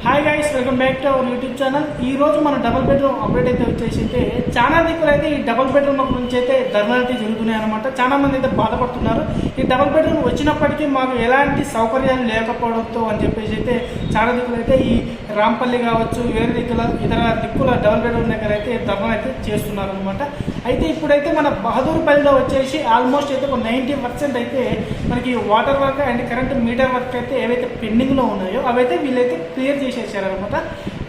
Hi guys, welcome back to our YouTube channel. ఈ రోజు మన డబుల్ బెడ్రూమ్ అప్డేట్ అయితే వచ్చేసి చాలా దిక్కులు అయితే ఈ డబుల్ బెడ్రూమ్ గురించి అయితే ధర్నాలు అయితే జరుగుతున్నాయి అనమాట. చాలా మంది అయితే బాధపడుతున్నారు. ఈ డబుల్ బెడ్రూమ్ వచ్చినప్పటికీ మాకు ఎలాంటి సౌకర్యాలు లేకపోవడంతో అని చెప్పేసి అయితే చాలా దిక్కులు అయితే ఈ రాంపల్లి కావచ్చు, వేరే ఇతర దిక్కుల డబుల్ బెడ్రూమ్ దగ్గర అయితే ధర్నాలు అయితే చేస్తున్నారు అనమాట. అయితే ఇప్పుడైతే మన బహదూర్పల్లిలో వచ్చేసి ఆల్మోస్ట్ అయితే ఒక 90% అయితే మనకి water work and current meter work అయితే ఏవైతే పెండింగ్లో ఉన్నాయో అవైతే వీళ్ళైతే క్లియర్ చేసేసారనమాట.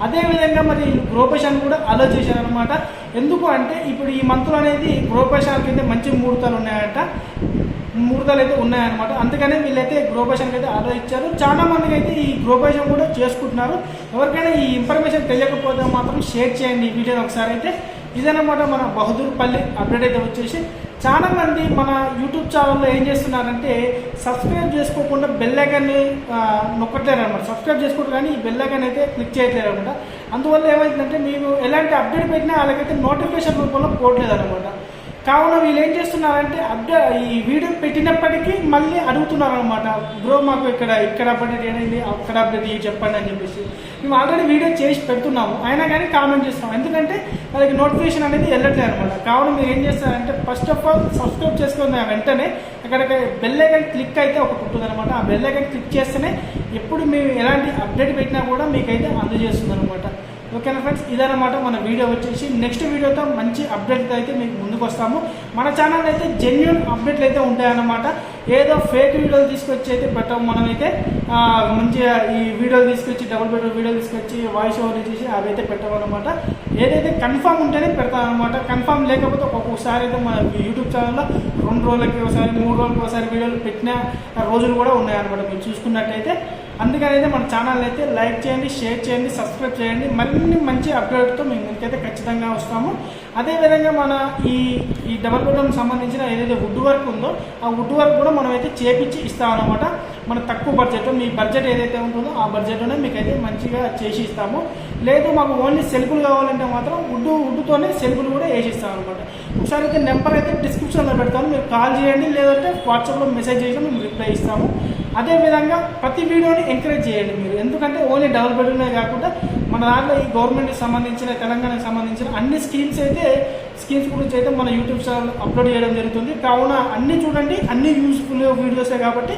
అదేవిధంగా మరి గృహప్రవేశాన్ని కూడా అలో చేశారనమాట. ఎందుకు అంటే ఇప్పుడు ఈ మంత్లో అనేది గృహప్రవేశానికి అయితే మంచి ముహూర్తాలు అయితే ఉన్నాయన్నమాట. అందుకనే వీళ్ళైతే గృహప్రవేశానికి అయితే అలో ఇచ్చారు. చాలా మందికి అయితే ఈ గృహప్రవేశం కూడా చేసుకుంటున్నారు. ఎవరికైనా ఈ ఇన్ఫర్మేషన్ తెలియకపోతే మాత్రం షేర్ చేయండి ఈ వీడియోని ఒకసారి. అయితే ఇదన్నమాట మన బహదూర్పల్లి అప్డేట్ అయితే వచ్చేసి చాలా మంది మన యూట్యూబ్ ఛానల్లో ఏం చేస్తున్నారంటే సబ్స్క్రైబ్ చేసుకోకుండా బెల్ ఐకాన్ని నొక్కట్లేరు అనమాట. సబ్స్క్రైబ్ చేసుకుంటారు కానీ ఈ బెల్ ఐకాన్ అయితే క్లిక్ చేయట్లేదు అనమాట. అందువల్ల ఏమైందంటే మీరు ఎలాంటి అప్డేట్ పెట్టినా వాళ్ళకైతే నోటిఫికేషన్ రూపంలో పోవట్లేదు అనమాట. కావున వీళ్ళు ఏం చేస్తున్నారంటే ఈ వీడియో పెట్టినప్పటికీ మళ్ళీ అడుగుతున్నారు అనమాట. బ్రో మాకు ఇక్కడ అప్డేట్ ఏంటి, అక్కడ అప్డేట్ చెప్పండి అని చెప్పేసి. మేము ఆల్రెడీ వీడియో చేసి పెడుతున్నాము, అయినా కానీ కామెంట్ చేస్తాం. ఎందుకంటే వాళ్ళకి నోటిఫికేషన్ అనేది వెళ్ళట్లేదు అనమాట. కావున మీరు ఏం చేస్తారంటే ఫస్ట్ ఆఫ్ ఆల్ సబ్స్క్రైబ్ చేసుకున్న వెంటనే అక్కడ బెల్ ఐకాన్ క్లిక్ అయితే ఒకటి ఉంటుంది అనమాట. ఆ బెల్ ఐకాన్ క్లిక్ చేస్తేనే ఎప్పుడు మేము ఎలాంటి అప్డేట్ పెట్టినా కూడా మీకైతే అందజేస్తుంది అనమాట. ఓకేనా ఫ్రెండ్స్, ఇదన్నమాట మన వీడియో వచ్చేసి. నెక్స్ట్ వీడియోతో మంచి అప్డేట్ అయితే మీకు ముందుకు వస్తాము. మన ఛానల్ అయితే జెన్యూన్ అప్డేట్లు అయితే ఉంటాయన్నమాట. ఏదో ఫేక్ వీడియోలు తీసుకొచ్చి అయితే పెట్టాము. మనమైతే మంచిగా ఈ వీడియోలు తీసుకొచ్చి డబుల్ బెడ్రూమ్ వీడియోలు తీసుకొచ్చి వాయిస్ ఓవర్ చేసి అవి అయితే పెట్టామన్నమాట. ఏదైతే కన్ఫామ్ ఉంటేనే పెడతామన్నమాట. కన్ఫామ్ లేకపోతే ఒక్కొక్కసారి అయితే మన యూట్యూబ్ ఛానల్లో 2 రోజులకి ఒకసారి 3 రోజులకి ఒకసారి వీడియోలు పెట్టిన రోజులు కూడా ఉన్నాయన్నమాట మీరు చూసుకున్నట్టయితే. అందుకని అయితే మన ఛానల్ అయితే లైక్ చేయండి, షేర్ చేయండి, సబ్స్క్రైబ్ చేయండి. మరిన్ని మంచి అప్డేట్తో మేము ముందుకైతే ఖచ్చితంగా వస్తాము. అదేవిధంగా మన ఈ డబల్ బెడ్రూమ్ సంబంధించిన ఏదైతే వుడ్ వర్క్ ఉందో ఆ వుడ్ వర్క్ కూడా మనం అయితే చేపించి ఇస్తామన్నమాట. మన తక్కువ బడ్జెట్లో, మీ బడ్జెట్ ఏదైతే ఉంటుందో ఆ బడ్జెట్లోనే మీకైతే మంచిగా చేసి ఇస్తాము. లేదు మాకు ఓన్లీ సెల్ఫ్లు కావాలంటే మాత్రం వుడ్తోనే సెల్ఫ్లు కూడా వేసి ఇస్తాం అనమాట. ఒకసారి అయితే నెంబర్ అయితే డిస్క్రిప్షన్లో పెడతాము, మీరు కాల్ చేయండి, లేదంటే వాట్సాప్లో మెసేజ్ చేసి మేము రిప్లై ఇస్తాము. అదేవిధంగా ప్రతి వీడియోని ఎంకరేజ్ చేయండి మీరు. ఎందుకంటే ఓన్లీ డబుల్ బెడ్రూమే కాకుండా మన దాంట్లో ఈ గవర్నమెంట్కి సంబంధించిన, తెలంగాణకు సంబంధించిన అన్ని స్కీమ్స్ గురించి అయితే మన యూట్యూబ్ ఛానల్ అప్లోడ్ చేయడం జరుగుతుంది. కావున అన్నీ చూడండి, అన్ని యూస్ఫుల్ వీడియోసే కాబట్టి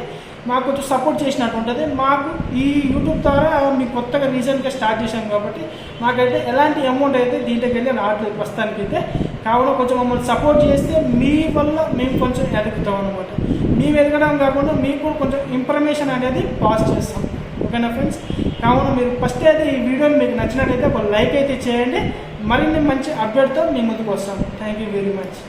మాకు కొంచెం సపోర్ట్ చేసినట్టు ఉంటుంది. మాకు ఈ యూట్యూబ్ ద్వారా మీకు కొత్తగా రీసెంట్గా స్టార్ట్ చేశాం కాబట్టి మాకైతే ఎలాంటి అమౌంట్ అయితే దీంట్లోకి వెళ్ళి రావట్లేదు ప్రస్తుతానికి అయితే. కావున కొంచెం మమ్మల్ని సపోర్ట్ చేస్తే మీ వల్ల మేము కొంచెం ఎదుగుతాం అనమాట. మేము ఎదగడం కాకుండా మీకు కొంచెం ఇన్ఫర్మేషన్ అనేది పాస్ చేస్తాం. ఓకేనా ఫ్రెండ్స్, కావున మీరు ఫస్ట్ అయితే ఈ వీడియోని మీకు నచ్చినట్టయితే ఒక లైక్ అయితే చేయండి. మరిన్ని మంచి అప్డేట్తో మీ ముందుకు వస్తాం. Thank you very much.